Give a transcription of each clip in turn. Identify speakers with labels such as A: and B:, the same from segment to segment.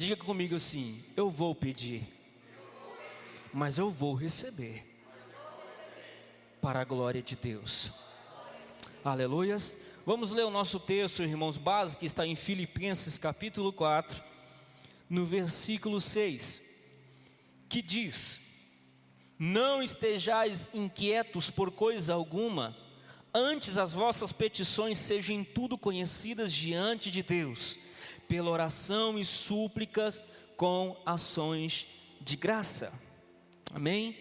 A: Diga comigo assim: eu vou pedir, mas eu vou receber, para a glória de Deus. Aleluias. Vamos ler o nosso texto, irmãos, base, que está em Filipenses capítulo 4, no versículo 6, que diz: não estejais inquietos por coisa alguma, antes as vossas petições sejam em tudo conhecidas diante de Deus, pela oração e súplicas com ações de graça. Amém?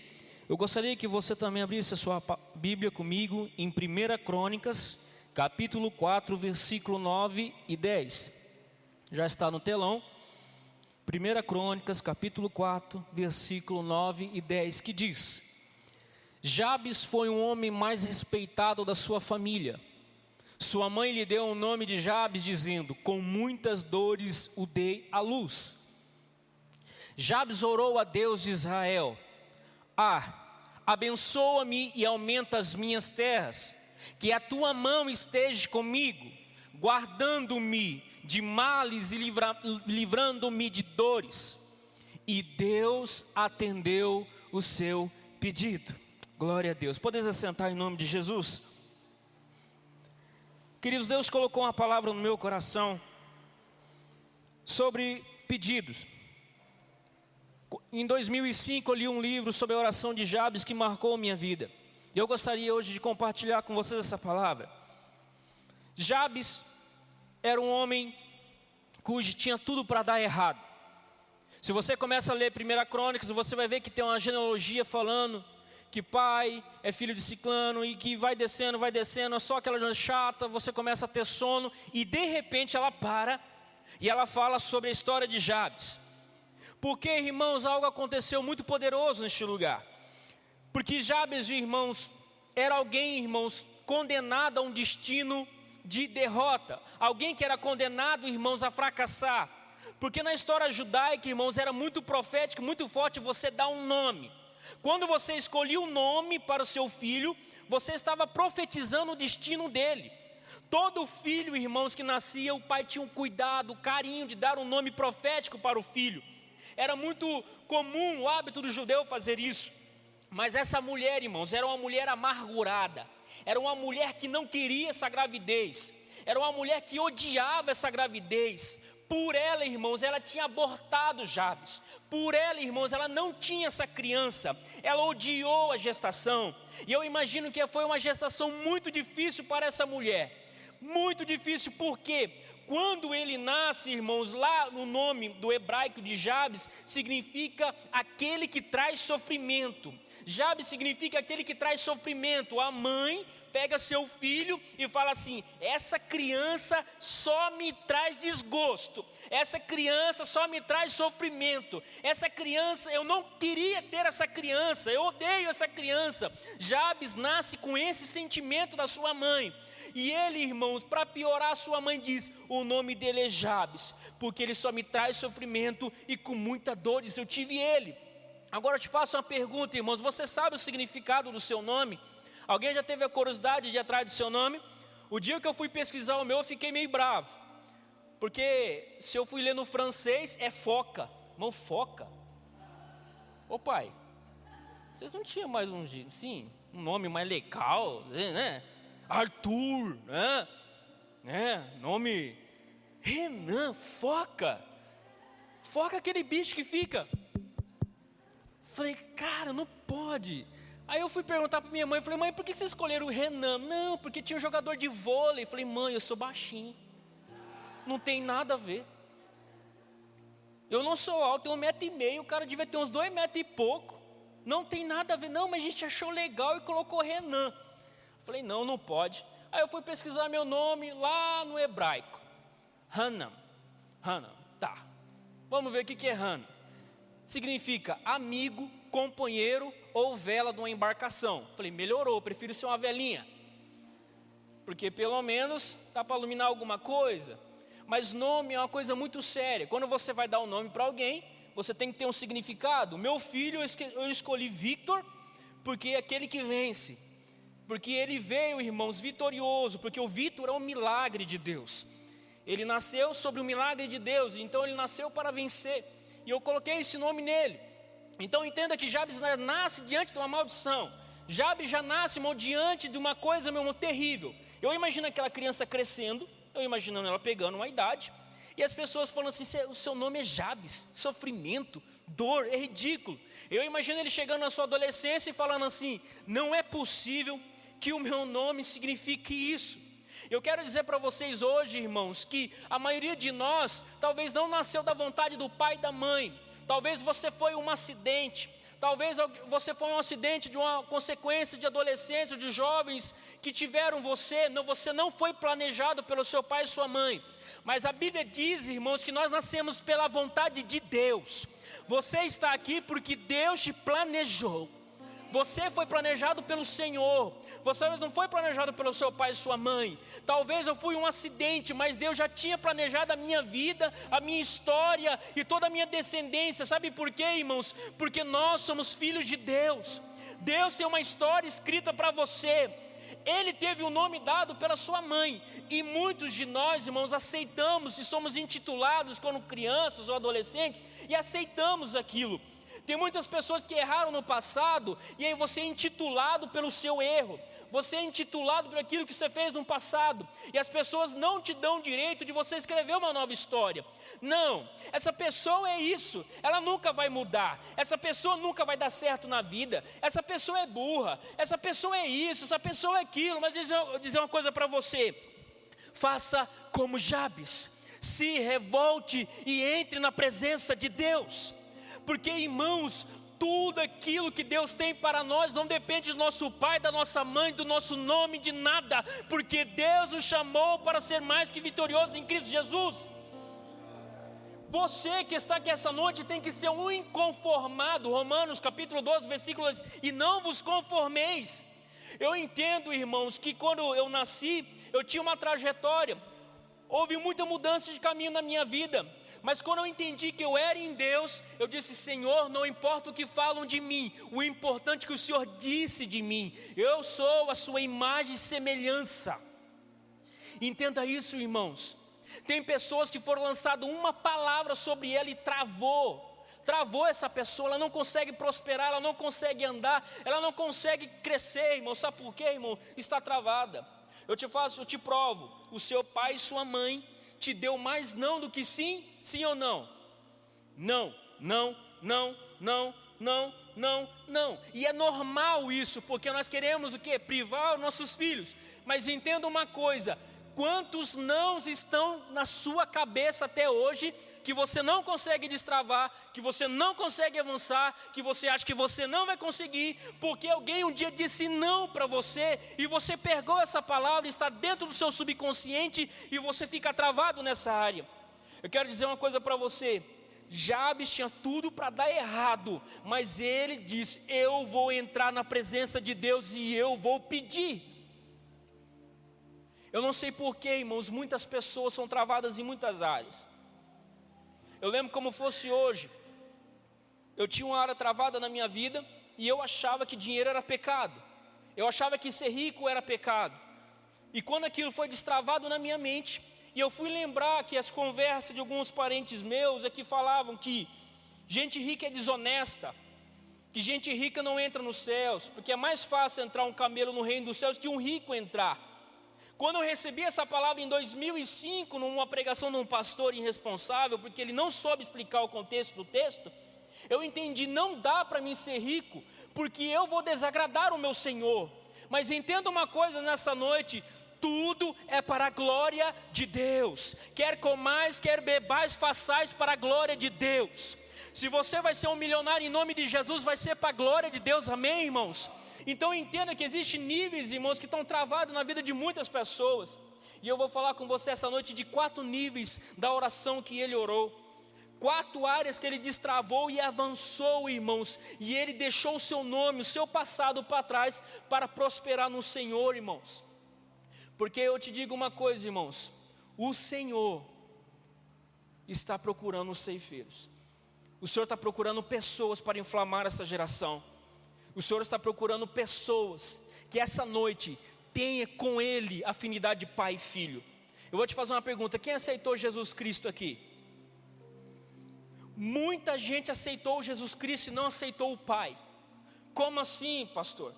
A: Eu gostaria que você também abrisse a sua Bíblia comigo em 1 Crônicas, capítulo 4, versículo 9 e 10. Já está no telão. 1 Crônicas, capítulo 4, versículo 9 e 10, que diz: Jabes foi um homem mais respeitado da sua família. Sua mãe lhe deu o nome de Jabes, dizendo: com muitas dores o dei à luz. Jabes orou a Deus de Israel: abençoa-me e aumenta as minhas terras, que a tua mão esteja comigo, guardando-me de males e livrando-me de dores. E Deus atendeu o seu pedido. Glória a Deus. Podeis assentar em nome de Jesus? Queridos, Deus colocou uma palavra no meu coração sobre pedidos. Em 2005 eu li um livro sobre a oração de Jabes que marcou a minha vida. Eu gostaria hoje de compartilhar com vocês essa palavra. Jabes era um homem cujo tinha tudo para dar errado. Se você começa a ler 1 Crônicas, você vai ver que tem uma genealogia falando que pai é filho de ciclano, e que vai descendo, é só aquela gente chata. Você começa a ter sono, e de repente ela para, e ela fala sobre a história de Jabes. Porque, irmãos, algo aconteceu muito poderoso neste lugar. Porque Jabes, irmãos, era alguém, irmãos, condenado a um destino de derrota. Alguém que era condenado, irmãos, a fracassar. Porque na história judaica, irmãos, era muito profético, muito forte você dar um nome. Quando você escolhia um nome para o seu filho, você estava profetizando o destino dele. Todo filho, irmãos, que nascia, o pai tinha um cuidado, carinho de dar um nome profético para o filho. Era muito comum o hábito do judeu fazer isso. Mas essa mulher, irmãos, era uma mulher amargurada. Era uma mulher que não queria essa gravidez. Era uma mulher que odiava essa gravidez. Por ela, irmãos, ela tinha abortado Jabes. Por ela, irmãos, ela não tinha essa criança. Ela odiou a gestação. E eu imagino que foi uma gestação muito difícil para essa mulher. Muito difícil, porque quando ele nasce, irmãos, lá no nome do hebraico de Jabes, significa aquele que traz sofrimento. Jabes significa aquele que traz sofrimento. A mãe pega seu filho e fala assim: essa criança só me traz desgosto, essa criança só me traz sofrimento, essa criança, eu não queria ter essa criança, eu odeio essa criança. Jabes nasce com esse sentimento da sua mãe. E ele, irmãos, para piorar, sua mãe diz: o nome dele é Jabes, porque ele só me traz sofrimento, e com muita dores eu tive ele. Agora eu te faço uma pergunta, irmãos: você sabe o significado do seu nome? Alguém já teve a curiosidade de ir atrás do seu nome? O dia que eu fui pesquisar o meu, eu fiquei meio bravo, porque se eu fui ler no francês, é foca. Irmão, foca? Ô pai, vocês não tinham mais um nome mais legal, né? Arthur, né? Nome Renan, foca. Foca é aquele bicho que fica. Falei, cara, não pode. Aí eu fui perguntar para minha mãe, falei: mãe, por que vocês escolheram o Renan? Não, porque tinha um jogador de vôlei. Falei: mãe, eu sou baixinho, não tem nada a ver. Eu não sou alto, tenho 1,5 m, o cara devia ter uns 2 metros e pouco. Não tem nada a ver. Não, mas a gente achou legal e colocou Renan. Falei: não pode. Aí eu fui pesquisar meu nome lá no hebraico. Hanam, tá. Vamos ver o que é Hanam. Significa amigo, companheiro ou vela de uma embarcação. Falei: melhorou, prefiro ser uma velinha, porque pelo menos dá para iluminar alguma coisa. Mas nome é uma coisa muito séria. Quando você vai dar um nome para alguém, você tem que ter um significado. Meu filho eu escolhi Victor, porque é aquele que vence. Porque ele veio, irmãos, vitorioso. Porque o Victor é um milagre de Deus. Ele nasceu sobre o milagre de Deus, então ele nasceu para vencer. E eu coloquei esse nome nele. Então entenda que Jabes nasce diante de uma maldição. Jabes já nasce, irmão, diante de uma coisa, meu irmão, terrível. Eu imagino aquela criança crescendo, eu imaginando ela pegando uma idade, e as pessoas falando assim, o seu nome é Jabes, sofrimento, dor, é ridículo. Eu imagino ele chegando na sua adolescência e falando assim, não é possível que o meu nome signifique isso. Eu quero dizer para vocês hoje, irmãos, que a maioria de nós talvez não nasceu da vontade do pai e da mãe. Talvez você foi um acidente. Talvez você foi um acidente de uma consequência de adolescentes ou de jovens que tiveram você não foi planejado pelo seu pai e sua mãe. Mas a Bíblia diz, irmãos, que nós nascemos pela vontade de Deus. Você está aqui porque Deus te planejou. Você foi planejado pelo Senhor. Você não foi planejado pelo seu pai e sua mãe. Talvez eu fui um acidente, mas Deus já tinha planejado a minha vida, a minha história e toda a minha descendência. Sabe por quê, irmãos? Porque nós somos filhos de Deus. Deus tem uma história escrita para você. Ele teve o nome dado pela sua mãe. E muitos de nós, irmãos, aceitamos e somos intitulados quando crianças ou adolescentes e aceitamos aquilo. Tem muitas pessoas que erraram no passado e aí você é intitulado pelo seu erro. Você é intitulado por aquilo que você fez no passado. E as pessoas não te dão direito de você escrever uma nova história. Não, essa pessoa é isso, ela nunca vai mudar. Essa pessoa nunca vai dar certo na vida. Essa pessoa é burra, essa pessoa é isso, essa pessoa é aquilo. Mas vou dizer uma coisa para você. Faça como Jabes. Se revolte e entre na presença de Deus. Porque, irmãos, tudo aquilo que Deus tem para nós não depende do nosso pai, da nossa mãe, do nosso nome, de nada. Porque Deus nos chamou para ser mais que vitoriosos em Cristo Jesus. Você que está aqui essa noite tem que ser um inconformado. Romanos capítulo 12, versículo 2. E não vos conformeis. Eu entendo, irmãos, que quando eu nasci, eu tinha uma trajetória. Houve muita mudança de caminho na minha vida. Mas quando eu entendi que eu era em Deus, eu disse, Senhor, não importa o que falam de mim, o importante é que o Senhor disse de mim, eu sou a sua imagem e semelhança. Entenda isso, irmãos. Tem pessoas que foram lançadas uma palavra sobre ela e travou essa pessoa, ela não consegue prosperar, ela não consegue andar, ela não consegue crescer, irmão. Sabe por quê, irmão? Está travada. Eu te provo, o seu pai e sua mãe te deu mais não do que sim, sim ou não? Não, não, não, não, não, não, não. E é normal isso, porque nós queremos o quê? Privar os nossos filhos. Mas entenda uma coisa, quantos nãos estão na sua cabeça até hoje, que você não consegue destravar, que você não consegue avançar, que você acha que você não vai conseguir, porque alguém um dia disse não para você, e você pegou essa palavra, está dentro do seu subconsciente, e você fica travado nessa área. Eu quero dizer uma coisa para você, Jabes tinha tudo para dar errado, mas ele disse, eu vou entrar na presença de Deus e eu vou pedir. Eu não sei porquê, irmãos, muitas pessoas são travadas em muitas áreas. Eu lembro como fosse hoje, eu tinha uma área travada na minha vida e eu achava que dinheiro era pecado. Eu achava que ser rico era pecado. E quando aquilo foi destravado na minha mente, e eu fui lembrar que as conversas de alguns parentes meus é que falavam que gente rica é desonesta, que gente rica não entra nos céus, porque é mais fácil entrar um camelo no reino dos céus que um rico entrar. Quando eu recebi essa palavra em 2005, numa pregação de um pastor irresponsável, porque ele não soube explicar o contexto do texto, eu entendi, não dá para mim ser rico, porque eu vou desagradar o meu Senhor. Mas entenda uma coisa nessa noite, tudo é para a glória de Deus. Quer comais, quer bebais, façais para a glória de Deus. Se você vai ser um milionário em nome de Jesus, vai ser para a glória de Deus, amém, irmãos? Então entenda que existem níveis, irmãos, que estão travados na vida de muitas pessoas. E eu vou falar com você essa noite de 4 níveis da oração que ele orou. 4 áreas que ele destravou e avançou, irmãos. E ele deixou o seu nome, o seu passado para trás, para prosperar no Senhor, irmãos. Porque eu te digo uma coisa, irmãos. O Senhor está procurando os ceifeiros. O Senhor está procurando pessoas para inflamar essa geração. O Senhor está procurando pessoas que essa noite tenha com Ele afinidade de pai e filho. Eu vou te fazer uma pergunta: quem aceitou Jesus Cristo aqui? Muita gente aceitou Jesus Cristo e não aceitou o Pai. Como assim, pastor?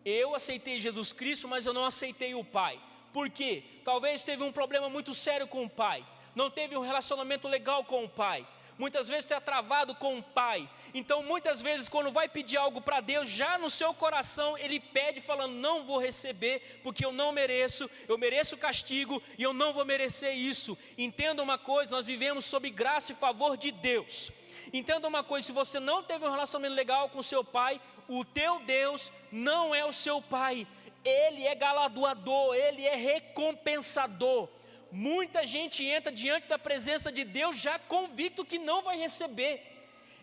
A: Eu aceitei Jesus Cristo, mas eu não aceitei o Pai. Por quê? Talvez teve um problema muito sério com o Pai, não teve um relacionamento legal com o Pai, muitas vezes está travado com o Pai. Então muitas vezes quando vai pedir algo para Deus, já no seu coração ele pede falando: não vou receber, porque eu não mereço, eu mereço castigo e eu não vou merecer isso. Entenda uma coisa, nós vivemos sob graça e favor de Deus. Entenda uma coisa: se você não teve um relacionamento legal com o seu pai, o teu Deus não é o seu pai. Ele é galardoador, Ele é recompensador. Muita gente entra diante da presença de Deus já convicto que não vai receber.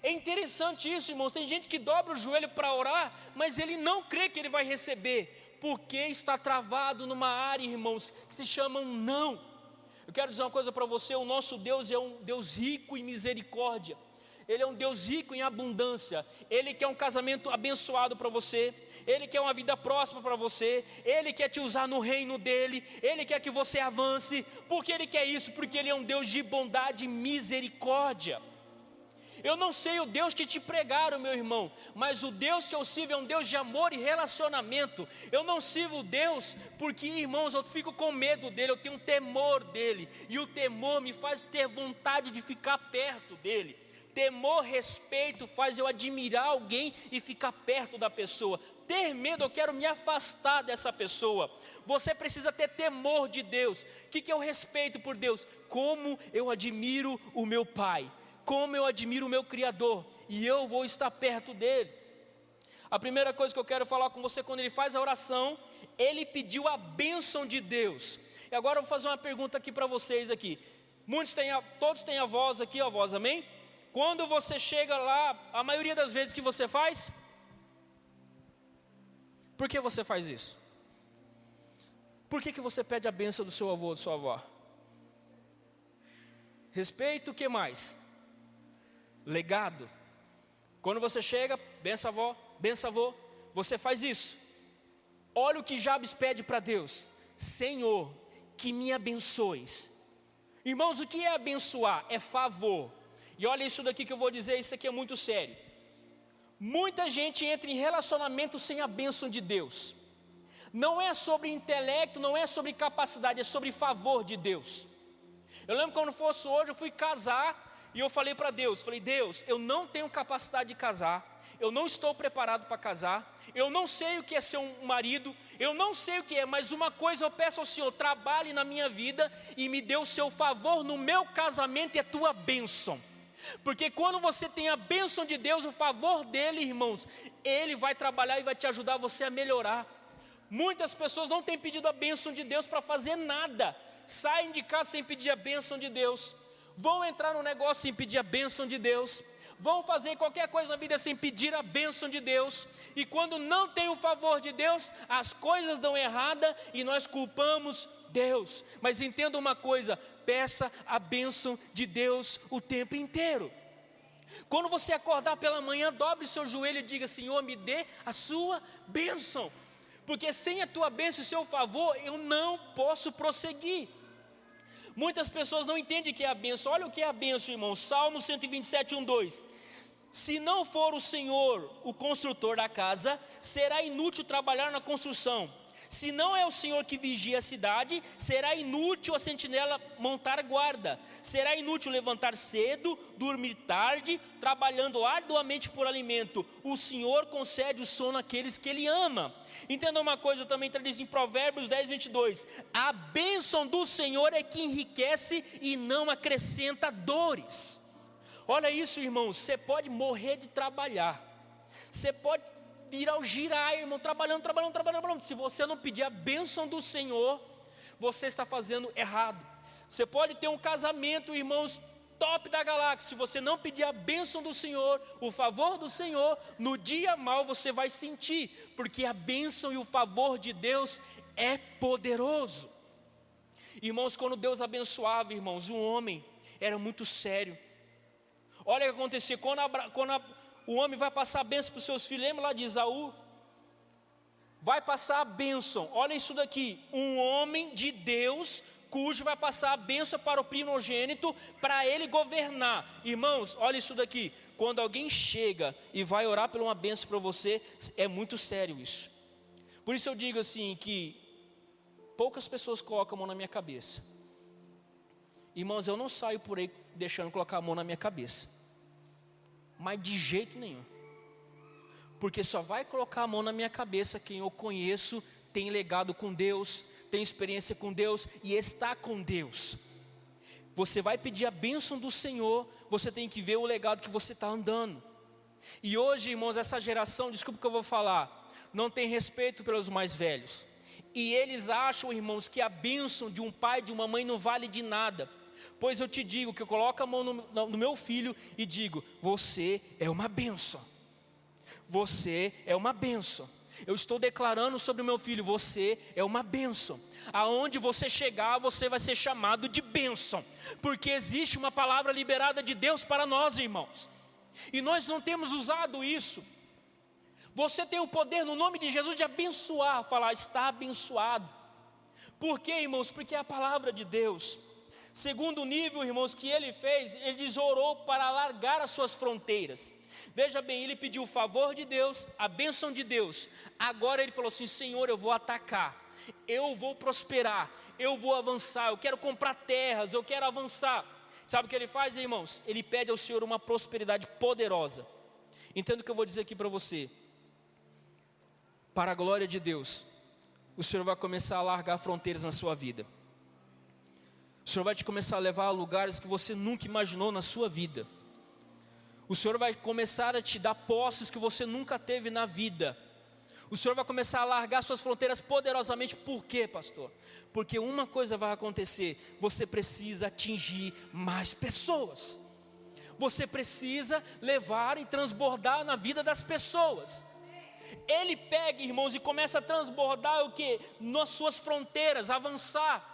A: É interessante isso, irmãos. Tem gente que dobra o joelho para orar, mas ele não crê que ele vai receber, porque está travado numa área, irmãos, que se chama um não. Eu quero dizer uma coisa para você: o nosso Deus é um Deus rico em misericórdia. Ele é um Deus rico em abundância. Ele quer um casamento abençoado para você. Ele quer uma vida próspera para você. Ele quer te usar no reino dele. Ele quer que você avance. Por que ele quer isso? Porque ele é um Deus de bondade e misericórdia. Eu não sei o Deus que te pregaram, meu irmão, mas o Deus que eu sirvo é um Deus de amor e relacionamento. Eu não sirvo Deus porque, irmãos, eu fico com medo dele, eu tenho temor dele. E o temor me faz ter vontade de ficar perto dele. Temor, respeito faz eu admirar alguém e ficar perto da pessoa. Ter medo, eu quero me afastar dessa pessoa. Você precisa ter temor de Deus. O que é o respeito por Deus? Como eu admiro o meu Pai, como eu admiro o meu Criador, e eu vou estar perto dele. A primeira coisa que eu quero falar com você: quando ele faz a oração, ele pediu a bênção de Deus. E agora eu vou fazer uma pergunta aqui para vocês aqui. Todos têm a voz aqui, a voz, amém? Quando você chega lá, a maioria das vezes que você faz, por que você faz isso? Por que você pede a bênção do seu avô ou da sua avó? Respeito, o que mais? Legado. Quando você chega, benção avó, benção avô, você faz isso. Olha o que Jabes pede para Deus: Senhor, que me abençoes. Irmãos, o que é abençoar? É favor. E olha isso daqui que eu vou dizer, isso aqui é muito sério. Muita gente entra em relacionamento sem a bênção de Deus. Não é sobre intelecto, não é sobre capacidade, é sobre favor de Deus. Eu lembro quando fosse hoje, eu fui casar e eu falei para Deus, Deus, eu não tenho capacidade de casar, eu não estou preparado para casar, eu não sei o que é ser um marido, eu não sei o que é, mas uma coisa eu peço ao Senhor: trabalhe na minha vida e me dê o seu favor no meu casamento e a tua bênção. Porque quando você tem a bênção de Deus, o favor dele, irmãos, ele vai trabalhar e vai te ajudar você a melhorar. Muitas pessoas não têm pedido a bênção de Deus para fazer nada. Saem de casa sem pedir a bênção de Deus. Vão entrar no negócio sem pedir a bênção de Deus. Vão fazer qualquer coisa na vida sem pedir a bênção de Deus. E quando não tem o favor de Deus, as coisas dão errada e nós culpamos Deus. Mas entenda uma coisa: peça a bênção de Deus o tempo inteiro. Quando você acordar pela manhã, dobre seu joelho e diga: Senhor, me dê a sua bênção. Porque sem a tua bênção e o seu favor, eu não posso prosseguir. Muitas pessoas não entendem o que é a bênção. Olha o que é a bênção, irmão. Salmo 127, 1-2. Se não for o Senhor o construtor da casa, será inútil trabalhar na construção. Se não é o Senhor que vigia a cidade, será inútil a sentinela montar guarda. Será inútil levantar cedo, dormir tarde, trabalhando arduamente por alimento. O Senhor concede o sono àqueles que Ele ama. Entenda uma coisa também, está diz em Provérbios 10, 22. A bênção do Senhor é que enriquece e não acrescenta dores. Olha isso, irmãos, você pode morrer de trabalhar. Você pode virar o girar, irmão, trabalhando. Se você não pedir a bênção do Senhor, você está fazendo errado. Você pode ter um casamento, irmãos, top da galáxia. Se você não pedir a bênção do Senhor, o favor do Senhor, no dia mal você vai sentir, porque a bênção e o favor de Deus é poderoso. Irmãos, quando Deus abençoava, irmãos, um homem era muito sério. Olha o que acontecia, quando o homem vai passar a bênção para os seus filhos. Lembra lá de Esaú? vai passar a bênção. Olha isso daqui, um homem de Deus, cujo vai passar a bênção para o primogênito, para ele governar. Irmãos, olha isso daqui, quando alguém chega e vai orar por uma bênção para você, é muito sério isso. Por isso eu digo assim, que poucas pessoas colocam a mão na minha cabeça. Irmãos, eu não saio por aí deixando colocar a mão na minha cabeça, mas de jeito nenhum. Porque só vai colocar a mão na minha cabeça quem eu conheço, tem legado com Deus, tem experiência com Deus e está com Deus. Você vai pedir a bênção do Senhor, você tem que ver o legado que você está andando. E hoje, irmãos, essa geração, desculpa o que eu vou falar, não tem respeito pelos mais velhos. E eles acham, irmãos, que a bênção de um pai, de uma mãe não vale de nada. Pois eu te digo que eu coloco a mão no meu filho e digo, você é uma bênção. Você é uma bênção. Eu estou declarando sobre o meu filho, você é uma bênção. Aonde você chegar, você vai ser chamado de bênção. Porque existe uma palavra liberada de Deus para nós, irmãos. E nós não temos usado isso. Você tem o poder no nome de Jesus de abençoar, falar, está abençoado. Por quê, irmãos? Porque é a palavra de Deus. Segundo nível, irmãos, que ele fez, ele orou para alargar as suas fronteiras. Veja bem, ele pediu o favor de Deus, a bênção de Deus. Agora ele falou assim, Senhor, eu vou atacar, eu vou prosperar, eu vou avançar, eu quero comprar terras, eu quero avançar. Sabe o que ele faz, irmãos? Ele pede ao Senhor uma prosperidade poderosa. Entenda o que eu vou dizer aqui para você. Para a glória de Deus, o Senhor vai começar a alargar fronteiras na sua vida. O Senhor vai te começar a levar a lugares que você nunca imaginou na sua vida. O Senhor vai começar a te dar posses que você nunca teve na vida. O Senhor vai começar a alargar suas fronteiras poderosamente. Por quê, pastor? Porque uma coisa vai acontecer, você precisa atingir mais pessoas. Você precisa levar e transbordar na vida das pessoas. Ele pega, irmãos, e começa a transbordar o que? Nas suas fronteiras, avançar.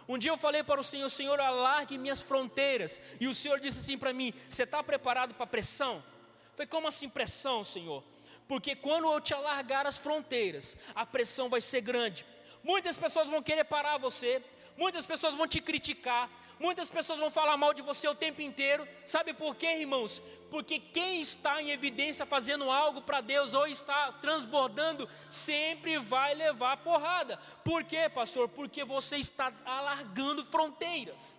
A: Um dia eu falei para o Senhor, Senhor, alargue minhas fronteiras. E o Senhor disse assim para mim, você está preparado para pressão? Eu falei, como assim pressão, Senhor? Porque quando eu te alargar as fronteiras, a pressão vai ser grande. Muitas pessoas vão querer parar você, muitas pessoas vão te criticar, muitas pessoas vão falar mal de você o tempo inteiro. Sabe por quê, irmãos? Porque quem está em evidência fazendo algo para Deus ou está transbordando, sempre vai levar porrada. Por quê, pastor? Porque você está alargando fronteiras.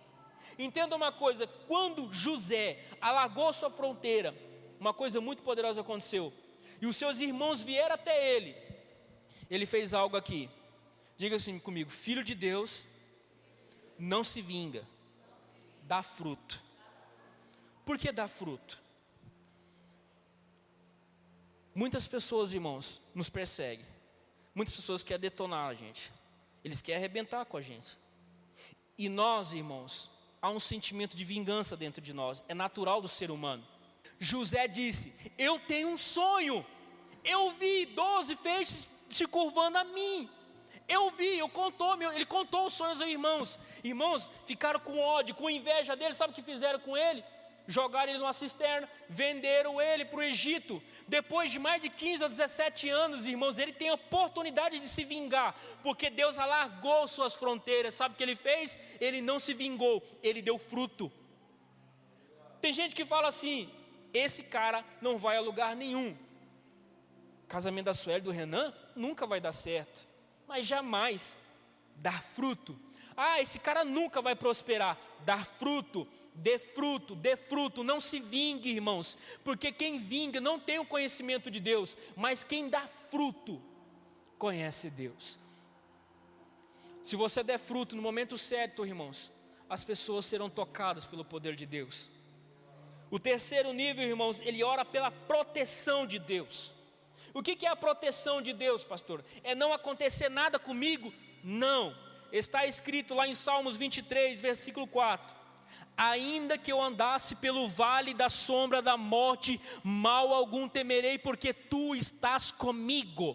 A: Entenda uma coisa, quando José alargou sua fronteira, uma coisa muito poderosa aconteceu. E os seus irmãos vieram até ele. Ele fez algo aqui. Diga assim comigo, filho de Deus não se vinga, dá fruto. Por que dá fruto? Muitas pessoas, irmãos, nos perseguem. Muitas pessoas querem detonar a gente. Eles querem arrebentar com a gente. E nós, irmãos, há um sentimento de vingança dentro de nós. É natural do ser humano. José disse, eu tenho um sonho. Eu vi 12 feixes se curvando a mim. Eu vi, ele contou os sonhos aos irmãos. Irmãos, ficaram com ódio, com inveja dele. Sabe o que fizeram com ele? Jogaram ele numa cisterna, venderam ele para o Egito. Depois de mais de 15 ou 17 anos, irmãos, ele tem a oportunidade de se vingar, porque Deus alargou suas fronteiras. Sabe o que ele fez? Ele não se vingou, ele deu fruto. Tem gente que fala assim, esse cara não vai a lugar nenhum. Casamento da Sueli e do Renan nunca vai dar certo, mas jamais dar fruto. Ah, esse cara nunca vai prosperar. Dar fruto. Dê fruto, dê fruto, não se vingue, irmãos, porque quem vinga não tem o conhecimento de Deus, mas quem dá fruto, conhece Deus. Se você der fruto no momento certo, irmãos, as pessoas serão tocadas pelo poder de Deus. O terceiro nível, irmãos, ele ora pela proteção de Deus. O que é a proteção de Deus, pastor? É não acontecer nada comigo? Não, está escrito lá em Salmos 23, versículo 4. Ainda que eu andasse pelo vale da sombra da morte, mal algum temerei, porque tu estás comigo.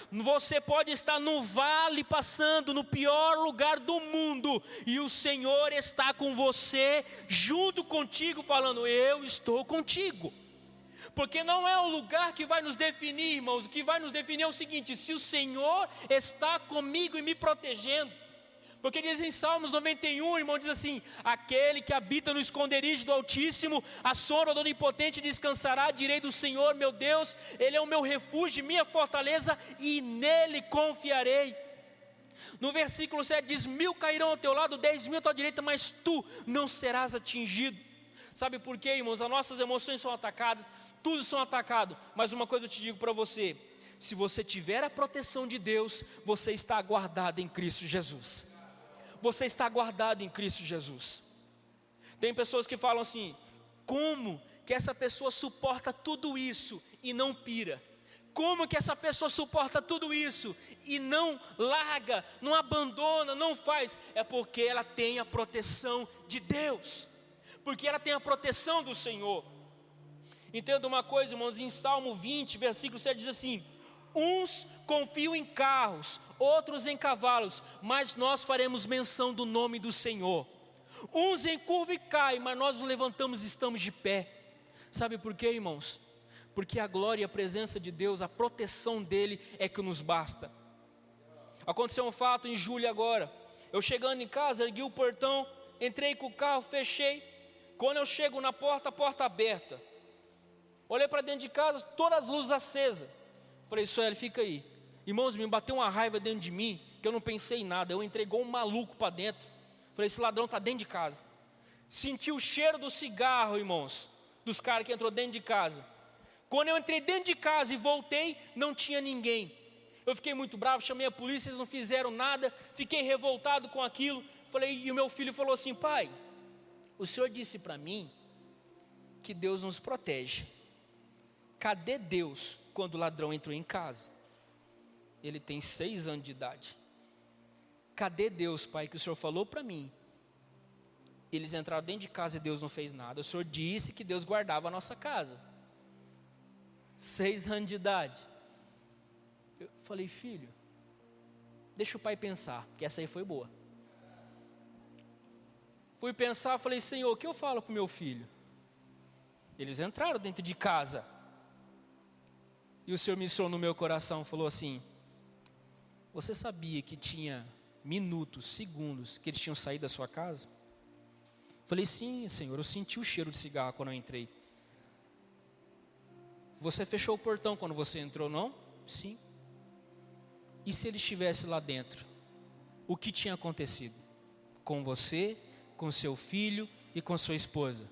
A: Você pode estar no vale passando, no pior lugar do mundo, e o Senhor está com você, junto contigo, falando, eu estou contigo. Porque não é o lugar que vai nos definir, irmãos. O que vai nos definir é o seguinte: se o Senhor está comigo e me protegendo. Porque diz em Salmos 91, irmão, diz assim: aquele que habita no esconderijo do Altíssimo, a sombra do Onipotente descansará, direi do Senhor, meu Deus, Ele é o meu refúgio, minha fortaleza, e nele confiarei. No versículo 7 diz: 1000 cairão ao teu lado, 10.000 à tua direita, mas tu não serás atingido. Sabe por quê, irmãos? As nossas emoções são atacadas, tudo são atacado. Mas uma coisa eu te digo para você: se você tiver a proteção de Deus, você está guardado em Cristo Jesus. Você está guardado em Cristo Jesus. Tem pessoas que falam assim: como que essa pessoa suporta tudo isso e não pira? Como que essa pessoa suporta tudo isso e não larga, não abandona, não faz? É porque ela tem a proteção de Deus, porque ela tem a proteção do Senhor. Entenda uma coisa, irmãos, em Salmo 20, versículo 7 diz assim: uns confiam em carros, outros em cavalos, mas nós faremos menção do nome do Senhor. Uns encurvam e caem, mas nós nos levantamos e estamos de pé. Sabe por quê, irmãos? Porque a glória e a presença de Deus, a proteção dEle é que nos basta. Aconteceu um fato em julho agora. Eu chegando em casa, ergui o portão, entrei com o carro, fechei. Quando eu chego na porta, a porta aberta. Olhei para dentro de casa, todas as luzes acesas. Falei: Sueli, fica aí. Irmãos, me bateu uma raiva dentro de mim, que eu não pensei em nada. Eu entrei igual um maluco para dentro. Falei: esse ladrão está dentro de casa. Senti o cheiro do cigarro, irmãos, dos caras que entrou dentro de casa. Quando eu entrei dentro de casa e voltei, não tinha ninguém. Eu fiquei muito bravo, chamei a polícia, eles não fizeram nada. Fiquei revoltado com aquilo. Falei, e o meu filho falou assim: pai, o senhor disse para mim que Deus nos protege. Cadê Deus quando o ladrão entrou em casa? Ele tem 6 anos de idade. Cadê Deus, pai, que o senhor falou para mim? Eles entraram dentro de casa e Deus não fez nada. O senhor disse que Deus guardava a nossa casa. 6 anos de idade. Eu falei: filho, deixa o pai pensar, porque essa aí foi boa. Fui pensar, falei: Senhor, o que eu falo para o meu filho? Eles entraram dentro de casa. E o Senhor ministrou no meu coração, falou assim: você sabia que tinha minutos, segundos, que eles tinham saído da sua casa? Falei: sim, Senhor, eu senti o cheiro de cigarro quando eu entrei. Você fechou o portão quando você entrou, não? Sim. E se ele estivesse lá dentro? O que tinha acontecido? Com você, com seu filho e com sua esposa?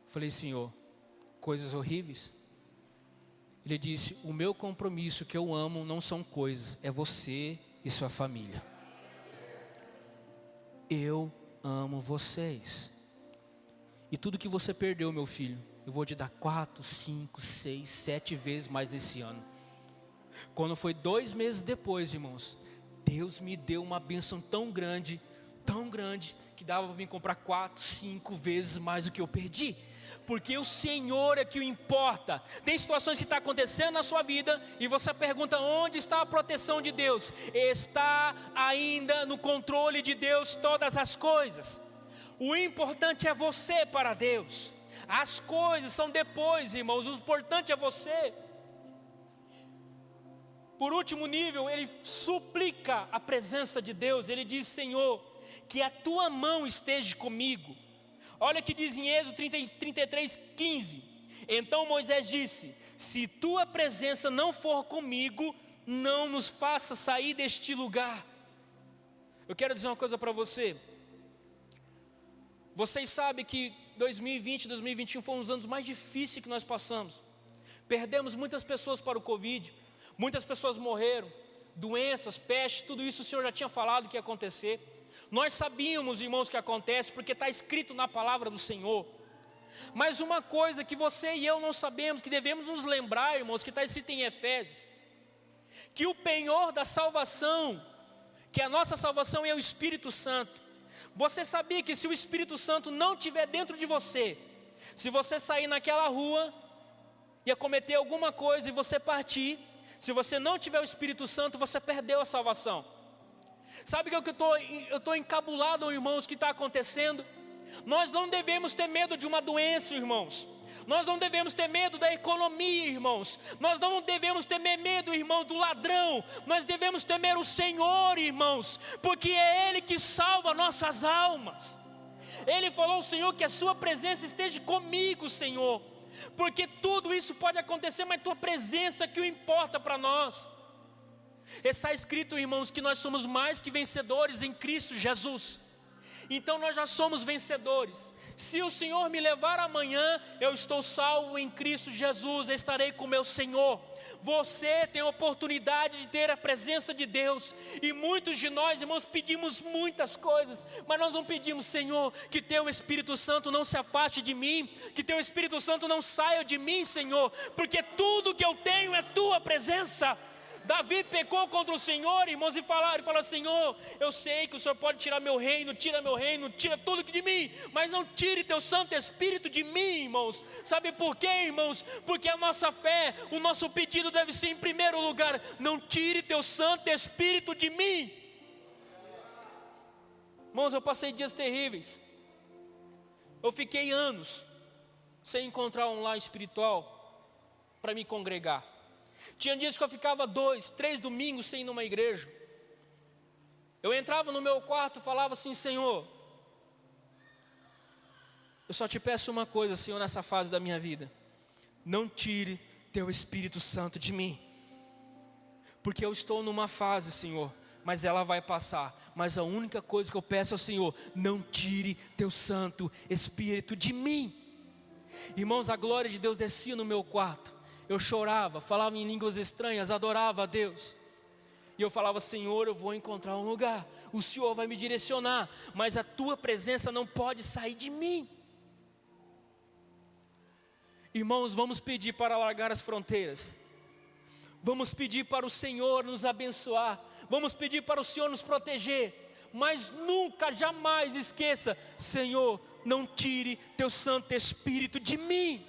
A: Falei: Senhor, coisas horríveis. Ele disse: o meu compromisso, que eu amo, não são coisas, é você e sua família. Eu amo vocês. E tudo que você perdeu, meu filho, eu vou te dar 4, 5, 6, 7 vezes mais esse ano. Quando foi 2 meses depois, irmãos, Deus me deu uma bênção tão grande, que dava para me comprar 4, 5 vezes mais do que eu perdi. Porque o Senhor é que o importa. Tem situações que estão acontecendo na sua vida e você pergunta: onde está a proteção de Deus? Está ainda no controle de Deus todas as coisas. O importante é você para Deus. As coisas são depois, irmãos, o importante é você. Por último nível, ele suplica a presença de Deus. Ele diz: Senhor, que a tua mão esteja comigo. Olha o que diz em Êxodo 33:15. Então Moisés disse: se tua presença não for comigo, não nos faça sair deste lugar. Eu quero dizer uma coisa para você. Vocês sabem que 2020 e 2021 foram os anos mais difíceis que nós passamos. Perdemos muitas pessoas para o Covid. Muitas pessoas morreram. Doenças, peste, tudo isso o Senhor já tinha falado que ia acontecer. Nós sabíamos, irmãos, o que acontece, porque está escrito na palavra do Senhor. Mas uma coisa que você e eu não sabemos, que devemos nos lembrar, irmãos, que está escrito em Efésios, que o penhor da salvação, que a nossa salvação é o Espírito Santo. Você sabia que se o Espírito Santo não estiver dentro de você, se você sair naquela rua, ia cometer alguma coisa e você partir, se você não tiver o Espírito Santo, você perdeu a salvação. Sabe o que eu estou encabulado, irmãos, que está acontecendo? Nós não devemos ter medo de uma doença, irmãos. Nós não devemos ter medo da economia, irmãos. Nós não devemos temer medo, irmão, do ladrão. Nós devemos temer o Senhor, irmãos, porque é Ele que salva nossas almas. Ele falou, Senhor, que a sua presença esteja comigo, Senhor, porque tudo isso pode acontecer, mas tua presença é que o importa para nós. Está escrito, irmãos, que nós somos mais que vencedores em Cristo Jesus. Então nós já somos vencedores. Se o Senhor me levar amanhã, eu estou salvo em Cristo Jesus, eu estarei com meu Senhor. Você tem a oportunidade de ter a presença de Deus. E muitos de nós, irmãos, pedimos muitas coisas, mas nós não pedimos, Senhor, que teu Espírito Santo não se afaste de mim, que teu Espírito Santo não saia de mim, Senhor, porque tudo que eu tenho é tua presença. Davi pecou contra o Senhor, irmãos, e falou, Senhor, eu sei que o Senhor pode tirar meu reino, tira tudo de mim, mas não tire teu Santo Espírito de mim, irmãos. Sabe por quê, irmãos? Porque a nossa fé, o nosso pedido deve ser em primeiro lugar, não tire teu Santo Espírito de mim. Irmãos, eu passei dias terríveis. Eu fiquei anos sem encontrar um lar espiritual para me congregar. Tinha dias que eu ficava 2, 3 domingos sem ir numa igreja. Eu entrava no meu quarto e falava assim, Senhor, eu só te peço uma coisa, Senhor, nessa fase da minha vida. Não tire teu Espírito Santo de mim. Porque eu estou numa fase, Senhor, mas ela vai passar. Mas a única coisa que eu peço ao Senhor, não tire teu Santo Espírito de mim. Irmãos, a glória de Deus descia no meu quarto. Eu chorava, falava em línguas estranhas, adorava a Deus. E eu falava, Senhor, eu vou encontrar um lugar. O Senhor vai me direcionar, mas a tua presença não pode sair de mim. Irmãos, vamos pedir para alargar as fronteiras. Vamos pedir para o Senhor nos abençoar. Vamos pedir para o Senhor nos proteger. Mas nunca, jamais esqueça, Senhor, não tire teu Santo Espírito de mim.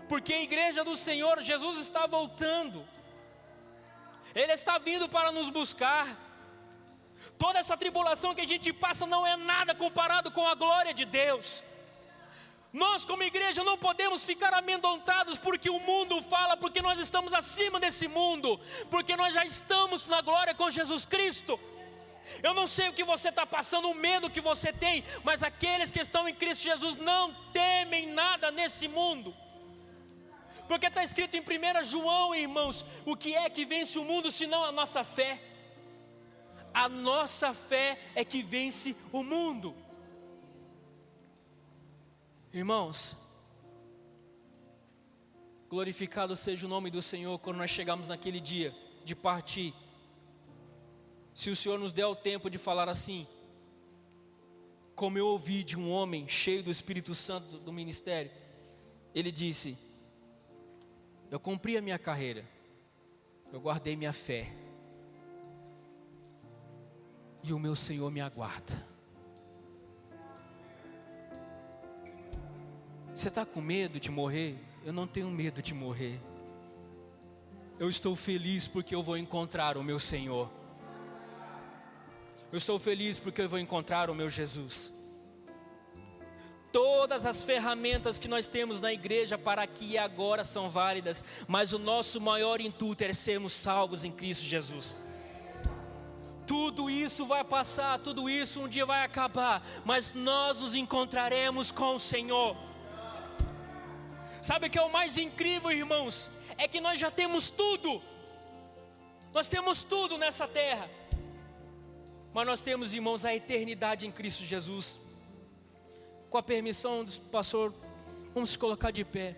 A: Porque a igreja do Senhor, Jesus está voltando. Ele está vindo para nos buscar. Toda essa tribulação que a gente passa não é nada comparado com a glória de Deus. Nós como igreja não podemos ficar amedrontados porque o mundo fala, porque nós estamos acima desse mundo, porque nós já estamos na glória com Jesus Cristo. Eu não sei o que você está passando, o medo que você tem, mas aqueles que estão em Cristo Jesus não temem nada nesse mundo. Porque está escrito em 1 João, irmãos, o que é que vence o mundo senão a nossa fé? A nossa fé é que vence o mundo. Irmãos, glorificado seja o nome do Senhor quando nós chegamos naquele dia de partir. Se o Senhor nos der o tempo de falar assim, como eu ouvi de um homem cheio do Espírito Santo do ministério, ele disse, eu cumpri a minha carreira, eu guardei minha fé, e o meu Senhor me aguarda. Você está com medo de morrer? Eu não tenho medo de morrer. Eu estou feliz porque eu vou encontrar o meu Senhor. Eu estou feliz porque eu vou encontrar o meu Jesus. Todas as ferramentas que nós temos na igreja para aqui e agora são válidas, mas o nosso maior intuito é sermos salvos em Cristo Jesus. Tudo isso vai passar, tudo isso um dia vai acabar, mas nós nos encontraremos com o Senhor. Sabe o que é o mais incrível, irmãos? É que nós já temos tudo. Nós temos tudo nessa terra, mas nós temos, irmãos, a eternidade em Cristo Jesus. Com a permissão do pastor, vamos se colocar de pé.